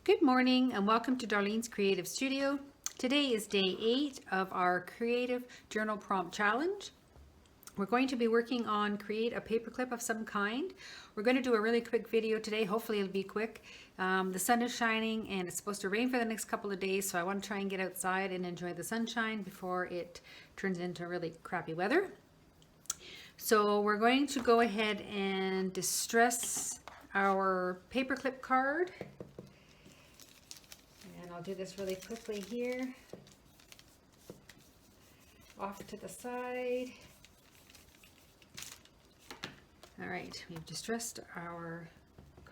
Good morning and welcome to Darlene's Creative Studio. Today is day 8 of our Creative Journal Prompt Challenge. We're going to be working on create a paperclip of some kind. We're going to do a really quick video today. Hopefully it'll be quick. The sun is shining and it's supposed to rain for the next couple of days, so I want to try and get outside and enjoy the sunshine before it turns into really crappy weather. So we're going to go ahead and distress our paperclip card. And I'll do this really quickly here. Off to the side. All right, we've distressed our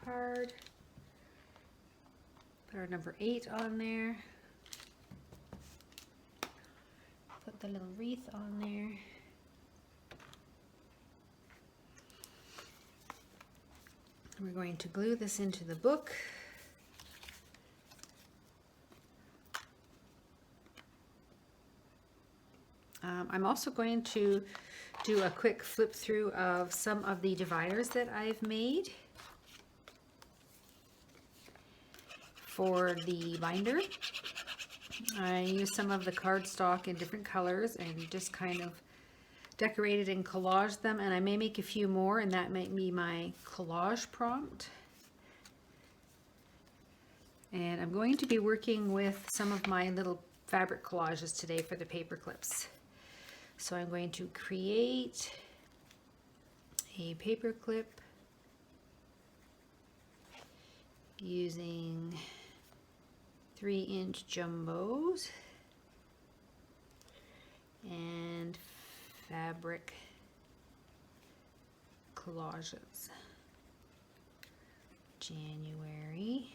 card. Put our number 8 on there. Put the little wreath on there. We're going to glue this into the book. I'm also going to do a quick flip through of some of the dividers that I've made for the binder. I use some of the cardstock in different colors and just kind of decorated and collaged them, and I may make a few more, and that might be my collage prompt. And I'm going to be working with some of my little fabric collages today for the paper clips. So I'm going to create a paper clip using 3-inch jumbos and fabric collages. January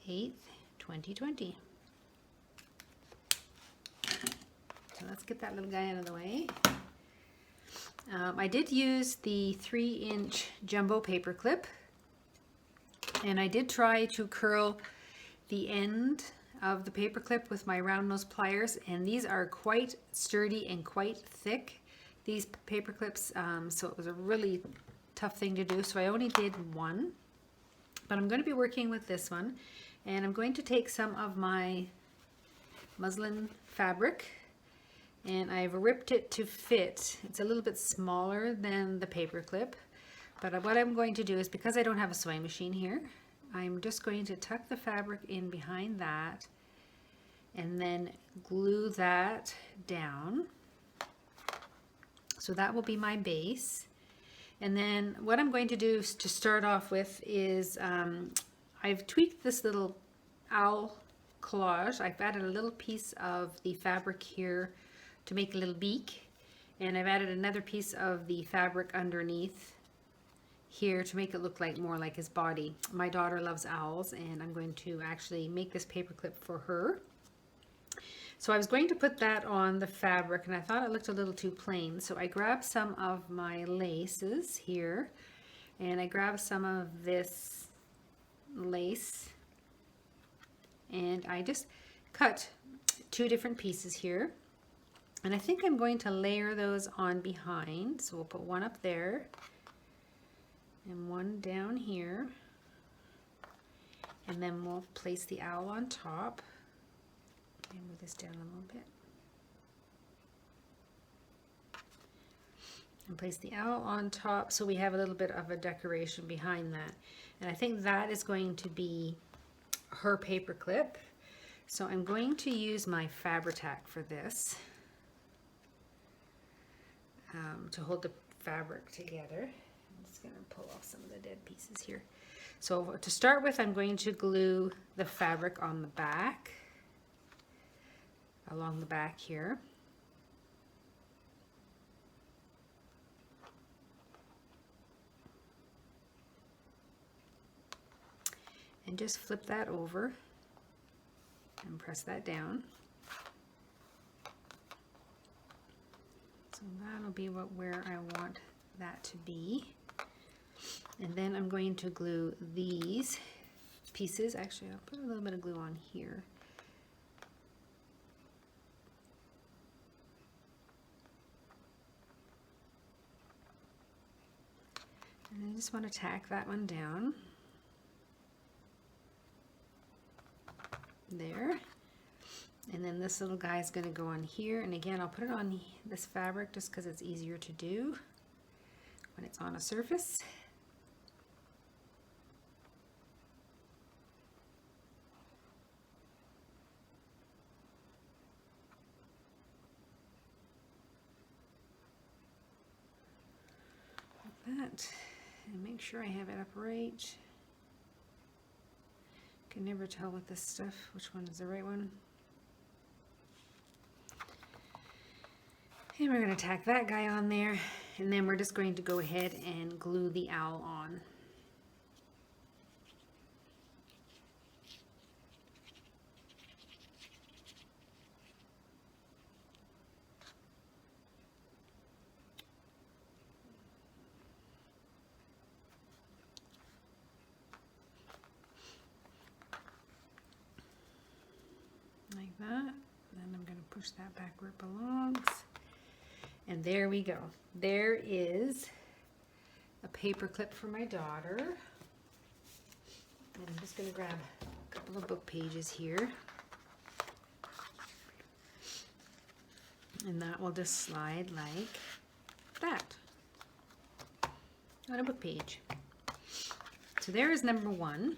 8th, 2020. So let's get that little guy out of the way. I did use the 3-inch jumbo paper clip, and I did try to curl the end of the paper clip with my round nose pliers, and these are quite sturdy and quite thick, these paper clips, so it was a really tough thing to do, so I only did one. But I'm going to be working with this one, and I'm going to take some of my muslin fabric, and I've ripped it to fit. It's a little bit smaller than the paper clip, but what I'm going to do is, because I don't have a sewing machine here, I'm just going to tuck the fabric in behind that and then glue that down. So that will be my base. And then what I'm going to do to start off with is I've tweaked this little owl collage. I've added a little piece of the fabric here to make a little beak, and I've added another piece of the fabric underneath here to make it look like more like his body. My daughter loves owls, and I'm going to actually make this paper clip for her. So I was going to put that on the fabric, and I thought it looked a little too plain, so I grabbed some of my laces here, and I grabbed some of this lace, and I just cut 2 different pieces here. And I think I'm going to layer those on behind. So we'll put one up there and one down here. And then we'll place the owl on top. And move this down a little bit. And place the owl on top so we have a little bit of a decoration behind that. And I think that is going to be her paper clip. So I'm going to use my Fabri-Tac for this. To hold the fabric together. I'm just going to pull off some of the dead pieces here. So to start with, I'm going to glue the fabric on the back, along the back here. And just flip that over and press that down. So that'll be where I want that to be. And then I'm going to glue these pieces. Actually, I'll put a little bit of glue on here. And I just want to tack that one down. there. And then this little guy is going to go on here. And again, I'll put it on this fabric just because it's easier to do when it's on a surface. Like that. And make sure I have it up right. Can never tell with this stuff which one is the right one. And we're going to tack that guy on there, and then we're just going to go ahead and glue the owl on. Like that. Then I'm going to push that back where it belongs. And there we go. There is a paper clip for my daughter. And I'm just going to grab a couple of book pages here. And that will just slide like that on a book page. So there is number one.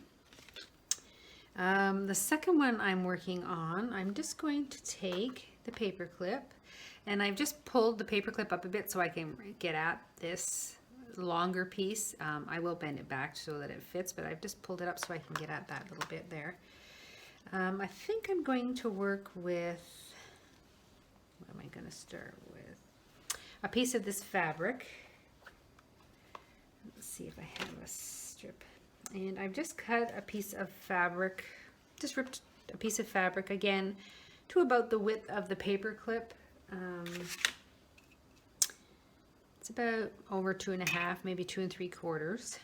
The second one I'm working on, I'm just going to take the paper clip, and I've just pulled the paper clip up a bit so I can get at this longer piece. I will bend it back so that it fits, but I've just pulled it up so I can get at that little bit there. I think I'm going to work with, what am I going to start with? A piece of this fabric. Let's see if I have a strip. And I've just cut a piece of fabric, just ripped a piece of fabric again to about the width of the paper clip. It's about over 2.5, maybe 2 3/4.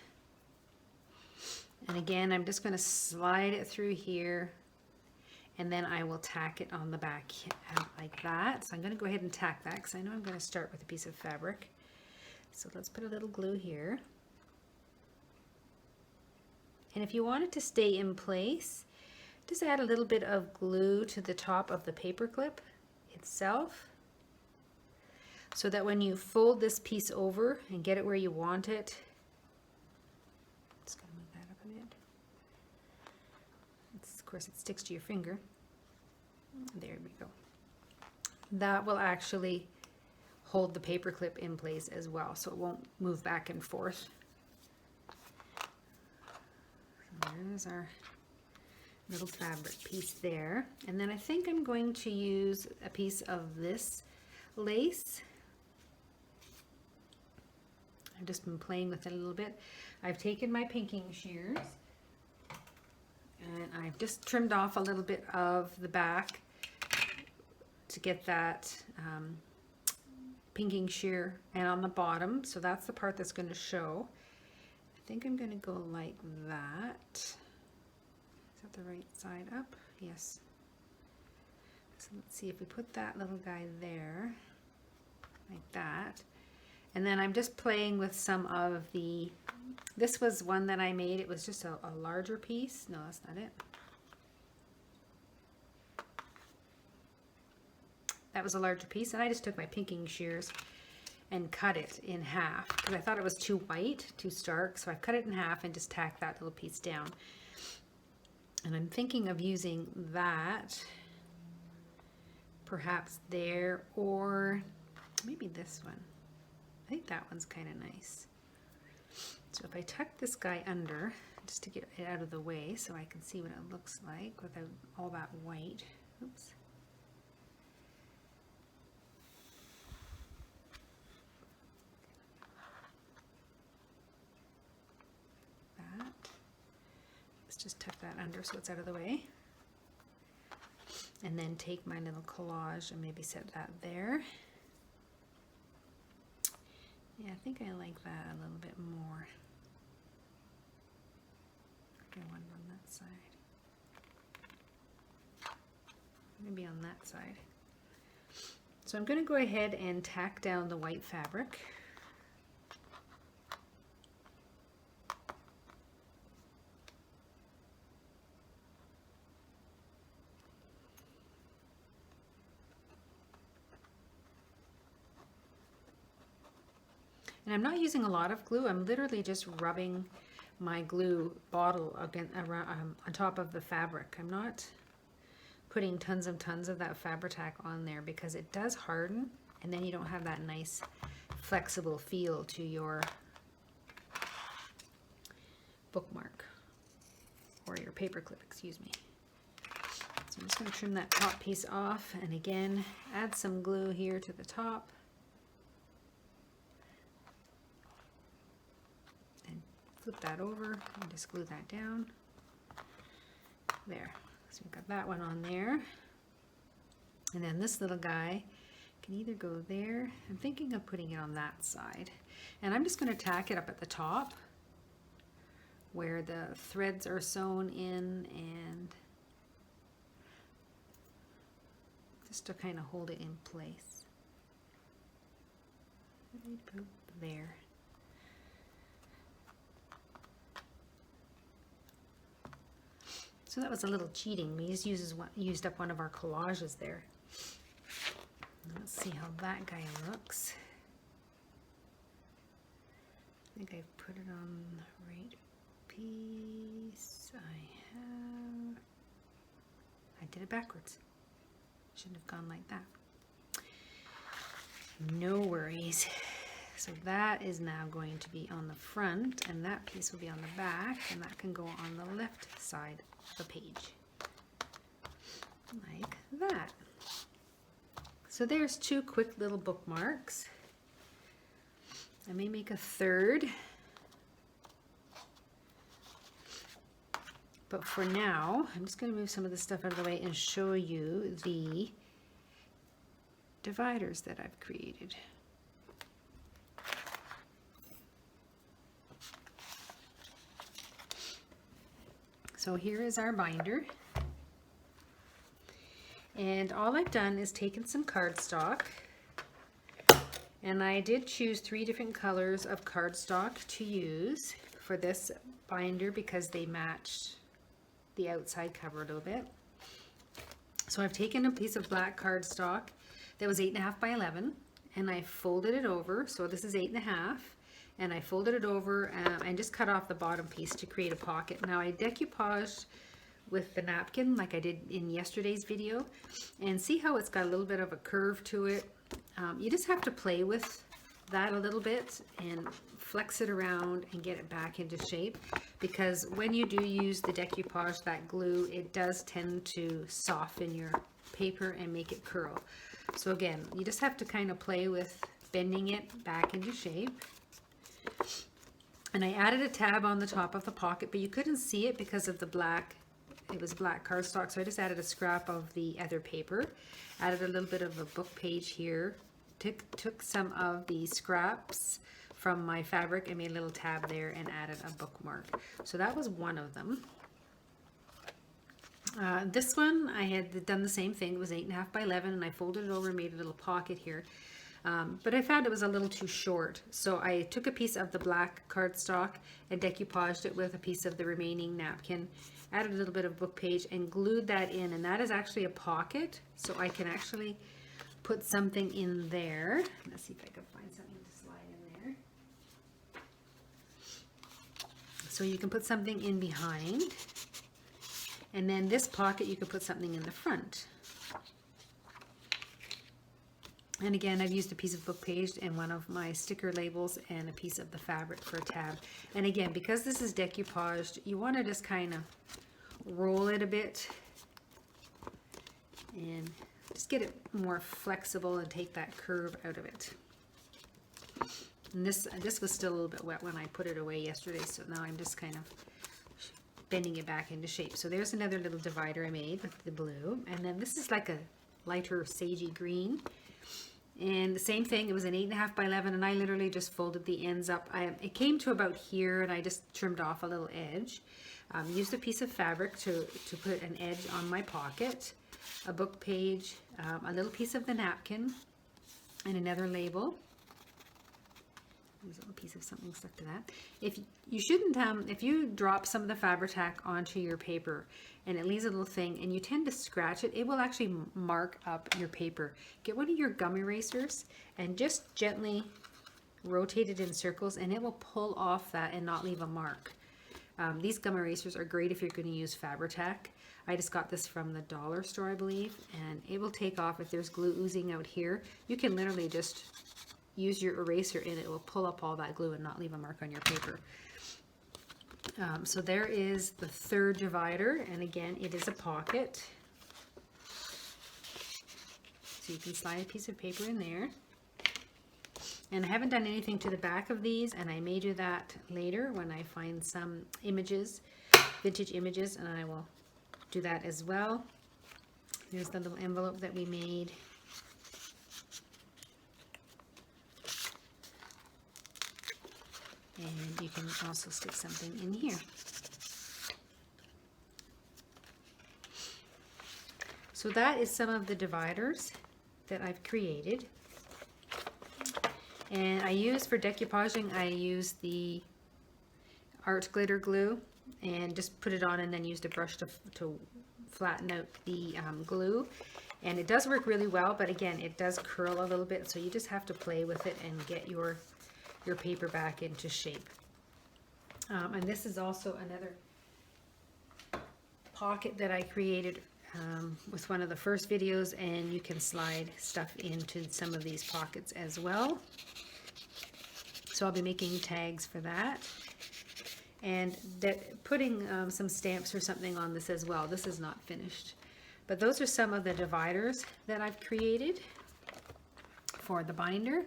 And again, I'm just going to slide it through here, and then I will tack it on the back like that. So I'm going to go ahead and tack that because I know I'm going to start with a piece of fabric. So let's put a little glue here. And if you want it to stay in place, just add a little bit of glue to the top of the paper clip itself, so that when you fold this piece over and get it where you want it, just gonna move that up a bit. Of course, it sticks to your finger. There we go. That will actually hold the paper clip in place as well, so it won't move back and forth. There's our little fabric piece there. And then I think I'm going to use a piece of this lace. I've just been playing with it a little bit. I've taken my pinking shears and I've just trimmed off a little bit of the back to get that pinking shear, and on the bottom, so that's the part that's going to show. I think I'm going to go like that. Is that the right side up? Yes. So let's see if we put that little guy there, like that. And then I'm just playing with some of the, this was one that I made. It was just a larger piece. No, that's not it. That was a larger piece, and I just took my pinking shears and cut it in half because I thought it was too white, too stark. So I cut it in half and just tacked that little piece down. And I'm thinking of using that perhaps there, or maybe this one. I think that one's kind of nice. So if I tuck this guy under just to get it out of the way so I can see what it looks like without all that white. Oops. Just tuck that under so it's out of the way, and then take my little collage and maybe set that there. Yeah, I think I like that a little bit more. I want it on that side, maybe on that side. So I'm going to go ahead and tack down the white fabric. And I'm not using a lot of glue. I'm literally just rubbing my glue bottle again, on top of the fabric. I'm not putting tons of that Fabri-Tac on there because it does harden, and then you don't have that nice flexible feel to your bookmark or your paper clip, excuse me. So I'm just going to trim that top piece off, and again add some glue here to the top and flip that over and just glue that down there. So we've got that one on there, and then this little guy can either go there. I'm thinking of putting it on that side, and I'm just going to tack it up at the top where the threads are sewn in, and just to kind of hold it in place. There. So that was a little cheating. We just used up one of our collages there. Let's see how that guy looks. I think I put it on the right piece. I did it backwards. Shouldn't have gone like that. No worries. So that is now going to be on the front, and that piece will be on the back, and that can go on the left side of the page. Like that. So there's two quick little bookmarks. I may make a third, but for now, I'm just going to move some of the stuff out of the way and show you the dividers that I've created. So here is our binder. And all I've done is taken some cardstock, and I did choose 3 different colors of cardstock to use for this binder because they matched the outside cover a little bit. So I've taken a piece of black cardstock that was 8.5 by 11, and I folded it over. So this is 8.5, and I folded it over and just cut off the bottom piece to create a pocket. Now I decoupaged with the napkin like I did in yesterday's video, and see how it's got a little bit of a curve to it. You just have to play with that a little bit and flex it around and get it back into shape, because when you do use the decoupage, that glue, it does tend to soften your paper and make it curl. So again, you just have to kind of play with bending it back into shape. And I added a tab on the top of the pocket, but you couldn't see it because of the black. It was black cardstock, so I just added a scrap of the other paper, added a little bit of a book page here, took some of the scraps from my fabric and made a little tab there and added a bookmark. So that was one of them. This one, I had done the same thing. It was 8.5 by 11, and I folded it over and made a little pocket here. But I found it was a little too short, so I took a piece of the black cardstock and decoupaged it with a piece of the remaining napkin, added a little bit of book page, and glued that in, and that is actually a pocket, so I can actually put something in there. Let's see if I can find something to slide in there. So you can put something in behind, and then this pocket you can put something in the front. And again, I've used a piece of book page and one of my sticker labels and a piece of the fabric for a tab. And again, because this is decoupaged, you want to just kind of roll it a bit and just get it more flexible and take that curve out of it. And this was still a little bit wet when I put it away yesterday, so now I'm just kind of bending it back into shape. So there's another little divider I made with the blue, and then this is like a lighter sagey green. And the same thing, it was an 8.5 by 11, and I literally just folded the ends up. It came to about here, and I just trimmed off a little edge. Used a piece of fabric to put an edge on my pocket, a book page, a little piece of the napkin, and another label. There's a little piece of something stuck to that. If you drop some of the Fabri-Tac onto your paper and it leaves a little thing and you tend to scratch it, it will actually mark up your paper. Get one of your gum erasers and just gently rotate it in circles and it will pull off that and not leave a mark. These gum erasers are great if you're going to use Fabri-Tac. I just got this from the dollar store, I believe, and it will take off if there's glue oozing out here. You can literally just use your eraser and it will pull up all that glue and not leave a mark on your paper. So there is the third divider, and again, it is a pocket. So you can slide a piece of paper in there. And I haven't done anything to the back of these, and I may do that later when I find some images, vintage images, and I will do that as well. Here's the little envelope that we made. And you can also stick something in here. So that is some of the dividers that I've created. And I use, for decoupaging, I use the art glitter glue and just put it on and then used a brush to flatten out the glue. And it does work really well, but again, it does curl a little bit, so you just have to play with it and get your paper back into shape. And this is also another pocket that I created with one of the first videos, and you can slide stuff into some of these pockets as well. So I'll be making tags for that, and putting some stamps or something on this as well. This is not finished, but those are some of the dividers that I've created for the binder.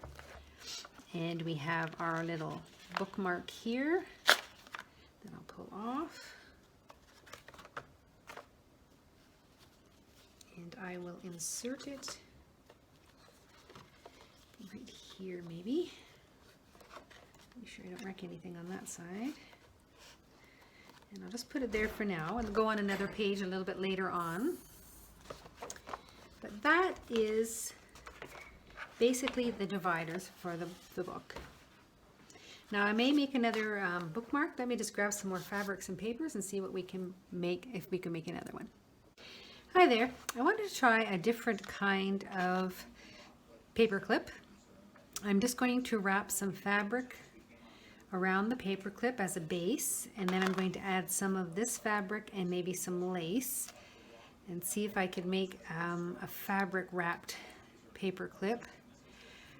And we have our little bookmark here that I'll pull off. And I will insert it right here maybe. Make sure I don't wreck anything on that side. And I'll just put it there for now and go on another page a little bit later on. But that is basically the dividers for the book. Now I may make another bookmark. Let me just grab some more fabrics and papers and see what we can make, if we can make another one. Hi there. I wanted to try a different kind of paper clip. I'm just going to wrap some fabric around the paper clip as a base, and then I'm going to add some of this fabric and maybe some lace and see if I could make a fabric wrapped paper clip.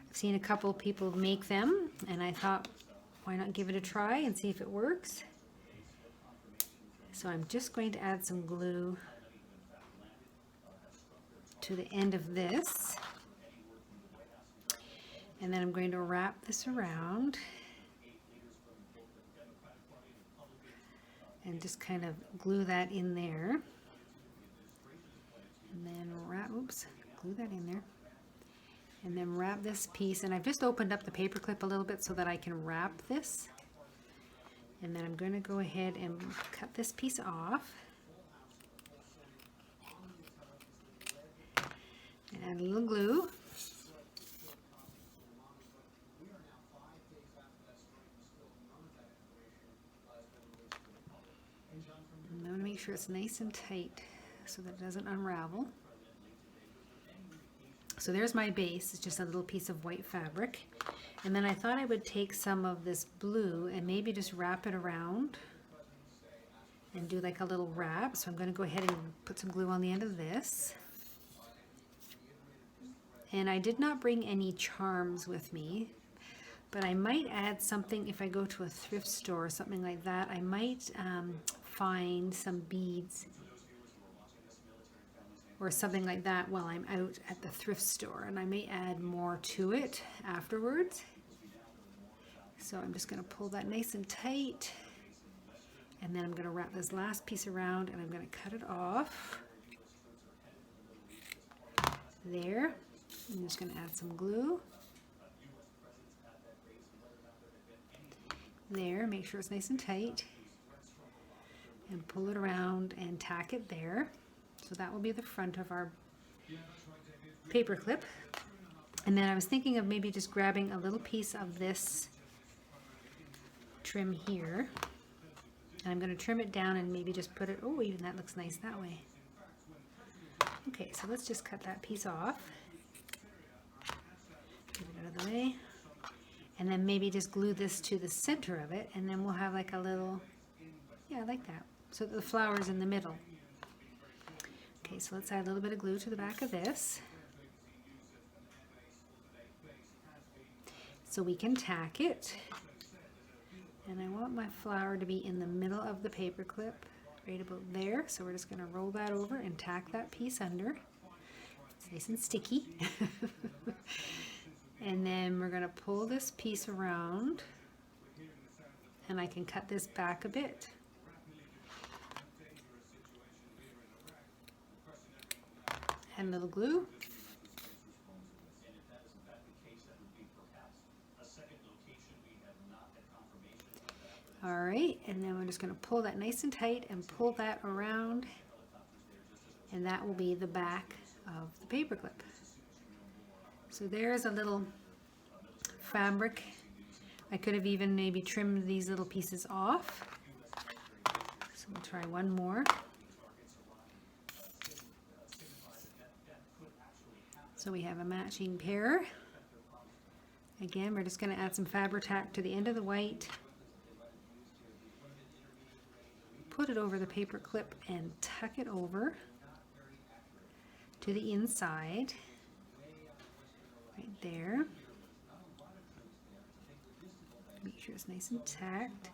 I've seen a couple people make them, and I thought, why not give it a try and see if it works? So I'm just going to add some glue to the end of this, and then I'm going to wrap this around and just kind of glue that in there, and then glue that in there, and then wrap this piece. And I've just opened up the paper clip a little bit so that I can wrap this, and then I'm going to go ahead and cut this piece off and add a little glue. I want to make sure it's nice and tight so that it doesn't unravel. So there's my base. It's just a little piece of white fabric. And then I thought I would take some of this blue and maybe just wrap it around and do like a little wrap. So I'm going to go ahead and put some glue on the end of this. And I did not bring any charms with me, but I might add something if I go to a thrift store or something like that. I might find some beads or something like that while I'm out at the thrift store, and I may add more to it afterwards. So I'm just going to pull that nice and tight, and then I'm going to wrap this last piece around, and I'm going to cut it off there. I'm just going to add some glue there, make sure it's nice and tight, and pull it around and tack it there. So that will be the front of our paper clip. And then I was thinking of maybe just grabbing a little piece of this trim here, and I'm going to trim it down and maybe just put it, oh, even that looks nice that way. Okay, so let's just cut that piece off. Get it out of the way. And then maybe just glue this to the center of it, and then we'll have like a little, yeah, like that. So the flower's in the middle. Okay, so let's add a little bit of glue to the back of this. So we can tack it. And I want my flower to be in the middle of the paper clip, right about there. So we're just gonna roll that over and tack that piece under. It's nice and sticky. And then we're gonna pull this piece around, and I can cut this back a bit. Add a little glue. All right, and then we're just going to pull that nice and tight and pull that around, and that will be the back of the paper clip. So there's a little fabric. I could have even maybe trimmed these little pieces off. So we'll try one more. So we have a matching pair. Again, we're just going to add some Fabri-Tac to the end of the white. Put it over the paper clip and tuck it over to the inside, right there. Make sure it's nice and tacked,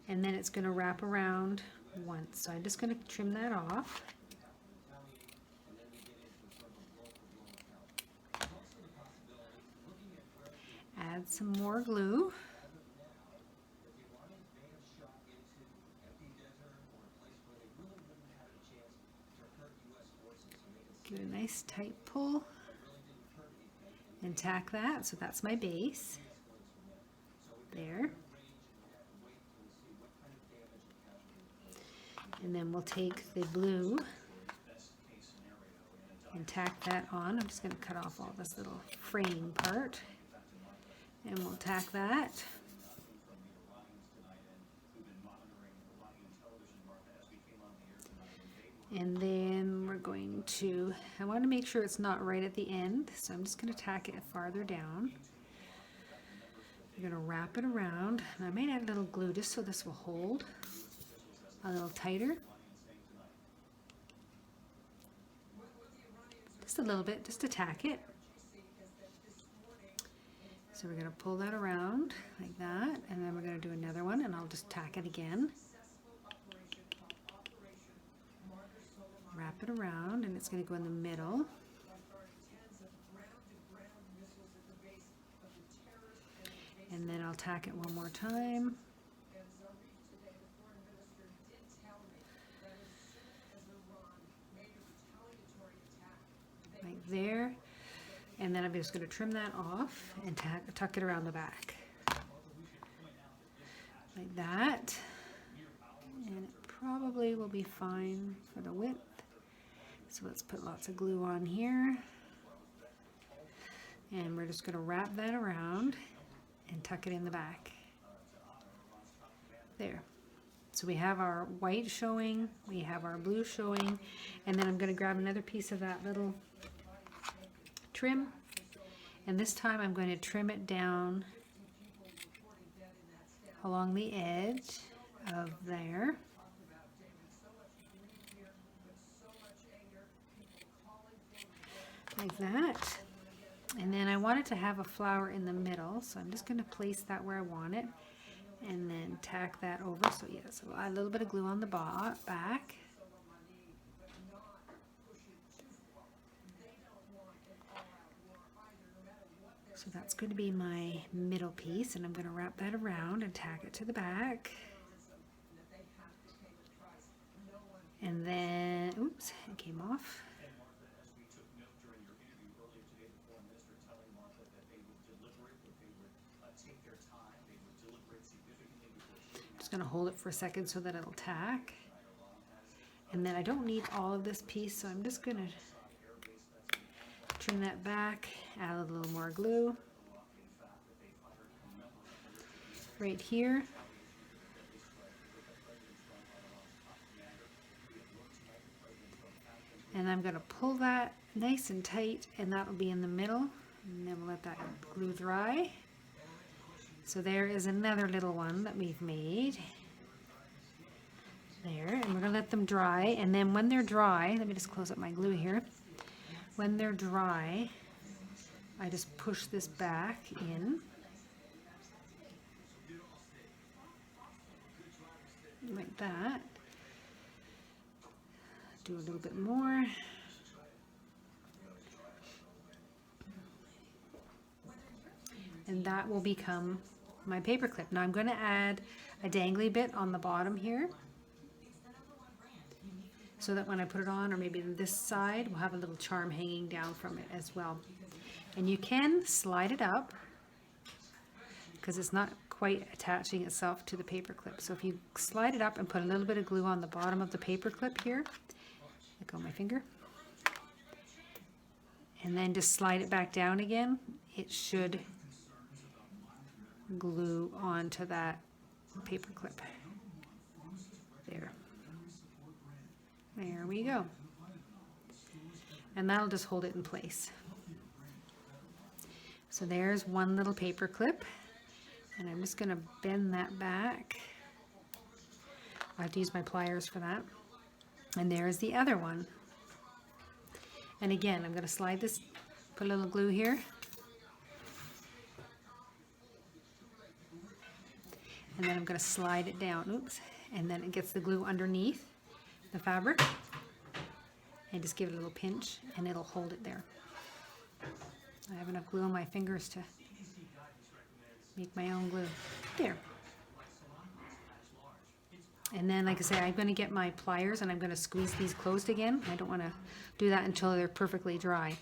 and then it's going to wrap around once. So I'm just going to trim that off. Add some more glue. Give it a nice tight pull and tack that. So that's my base there. And then we'll take the blue and tack that on. I'm just going to cut off all this little frame part, and we'll tack that. And then we're going to, I want to make sure it's not right at the end, so I'm just going to tack it farther down. You're going to wrap it around, and I might add a little glue just so this will hold a little tighter. Just a little bit, just to tack it. So we're going to pull that around like that, and then we're going to do another one, and I'll just tack it again. Wrap it around, and it's going to go in the middle. And then I'll tack it one more time. Right there. And then I'm just going to trim that off and tuck it around the back. Like that. And it probably will be fine for the width. So let's put lots of glue on here. And we're just going to wrap that around and tuck it in the back. There. So we have our white showing, we have our blue showing, and then I'm going to grab another piece of that little trim, and this time I'm going to trim it down along the edge of there. Like that. And then I want it to have a flower in the middle, so I'm just going to place that where I want it and then tack that over. So yeah, so I'll add a little bit of glue on the back. So that's going to be my middle piece, and I'm going to wrap that around and tack it to the back. And then, oops, it came off. Just going to hold it for a second so that it'll tack. And then I don't need all of this piece, so I'm just going to trim that back, add a little more glue right here. And I'm going to pull that nice and tight, and that will be in the middle. And then we'll let that glue dry. So there is another little one that we've made. There, and we're going to let them dry, and then when they're dry, let me just close up my glue here. When they're dry, I just push this back in. Like that. Do a little bit more. And that will become my paper clip. Now I'm going to add a dangly bit on the bottom here, so that when I put it on, or maybe this side, we'll have a little charm hanging down from it as well. And you can slide it up because it's not quite attaching itself to the paper clip. So if you slide it up and put a little bit of glue on the bottom of the paper clip here, let go of my finger, and then just slide it back down again, it should glue onto that paper clip. There. There we go. And that'll just hold it in place. So there's one little paper clip, and I'm just going to bend that back. I have to use my pliers for that. And there's the other one. And again, I'm going to slide this, put a little glue here. And then I'm going to slide it down, oops, and then it gets the glue underneath the fabric. And just give it a little pinch, and it'll hold it there. I have enough glue on my fingers to make my own glue. There. And then, like I say, I'm going to get my pliers and I'm going to squeeze these closed again. I don't want to do that until they're perfectly dry.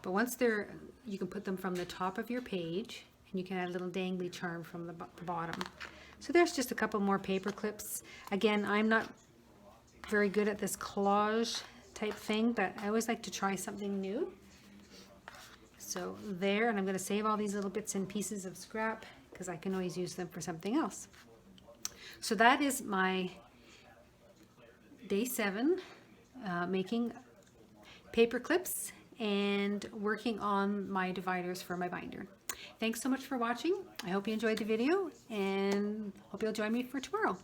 But once they're, you can put them from the top of your page, and you can add a little dangly charm from the bottom. So there's just a couple more paper clips. Again, I'm not very good at this collage type thing, but I always like to try something new. So there, and I'm going to save all these little bits and pieces of scrap because I can always use them for something else. So that is my day 7, making paper clips and working on my dividers for my binder. Thanks so much for watching. I hope you enjoyed the video, and hope you'll join me for tomorrow.